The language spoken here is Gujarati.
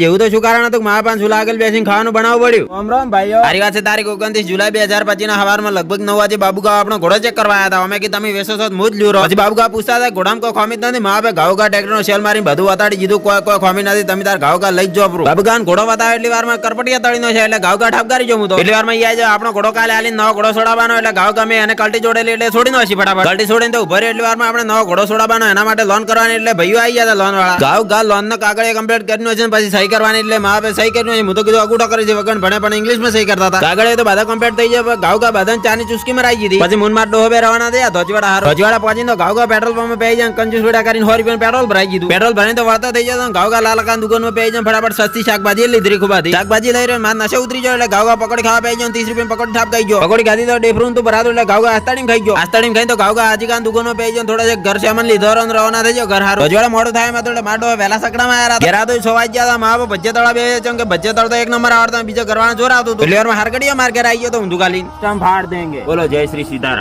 જેવું તો શું કારણ હતું મારા 5 જુલાઈ આગળ બેસીને ખાવાનું બનાવવું પડ્યું. રામ રામ ભાઈઓ. તારી વાત છે તારીખ 29 જુલાઈ 2025 ના સવારમાં લગભગ 9 વાગે બાબુગાવ આપણો ઘોડો ચેક કરવા આવ્યા હતા. અમે કે તમે વેસો છો હું જ લ્યો રહો. પછી બાબુગાવ પૂછતા હતા ઘોડામાં કોઈ ખોમી નથી. મા બાપે ઘાવ ટ્રેક્ટર નો સેલ મારી બધું વતાડી દીધું. કોઈ ખોમી નથી. તમે તાર ઘાવ લઈ જ જો. બાબુગાવ ઘોડો વતાવે એટલી વારમાં કરપટિયા તળીનો છે એટલે ઘાવ ઠપકારી જો. હું તો એટલી વારમાં ઈ આપણો ઘોડો કાલે આલી નવો ઘોડો છોડાવવાનો એટલે ઘાવ ગમે અને કલ્ટી જોડેલી એટલે છોડી નો ફટાફટ. કલ્ટી છોડીને તો ઉભરે એટલી વારમાં આપણે નવો ઘોડો છોડાવવાનો એના માટે લોન કરવાની એટલે ભાઈઓ આવી ગયા લોન વાળા. ઘાવ લોન નો કાગળ કમ્પ્લીટ કર્યું છે પછી સહી કરવાની એટલે મા બાપે સહી કર્યું. હું તો કીધું અગુટો કરી છે વગર ભણે પણ ઇંગ્લિશ માં સહી કરતા હતા. કાગળ તો બધા કમ્પ્લીટ થઈ જાય. ઘાવ બધા ચાની ચુસ્કી માં આવી ગઈ. પછી મુનમાર ડોહો બે રવાના થયા. ધોજવાડા પહોંચીને ઘાવ પેટ્રોલ પંપ પે જાય કંજૂસ વેડા કરીને 100 રૂપિયા પેટ્રોલ ભરાઈ દીધું. પેટ્રોલ ભરીને તો વળતા થઈ જતો. ઘાવ લાલકાન દુકાન માં પે જાય ફટાફટ સસ્તી શાકભાજી લીધી ખૂબ હતી. શાકભાજી લઈ રહ્યો માર નશે ઉતરી ગયો એટલે ઘાવ પકોડી ખાવા પે જાય 30 રૂપિયા પકોડી ઠાપ ગઈ ગયો. પકોડી ખાધી તો ડેફરું તો ભરાતું એટલે ઘાવ આસ્તાડીમ ખાઈ ગયો. આસ્તાડીમ ખાઈ તો ઘાવ આજીકાન દુકાન માં પે જાય થોડા ઘર સામાન લીધો રવાના થઈ ગયો ઘર હારો. ધોજવાડા મોડું થાય માં તો માટો વેલા સકડામાં આવ્યા. ઘેરા તો 6 વાગ્યા હતા. મા બાપ ભજ્જે તળા બે ચમ કે ભજ્જે તળ તો એક નંબર આવડતા બીજો કરવાનો જોર આવતો હતો. એટલે માર ઘડીએ માર ઘેર આવી ગયો તો ઊંધું ગાલી ચમ ફાડ દેંગે. બોલો જય શ્રી સીતારામ.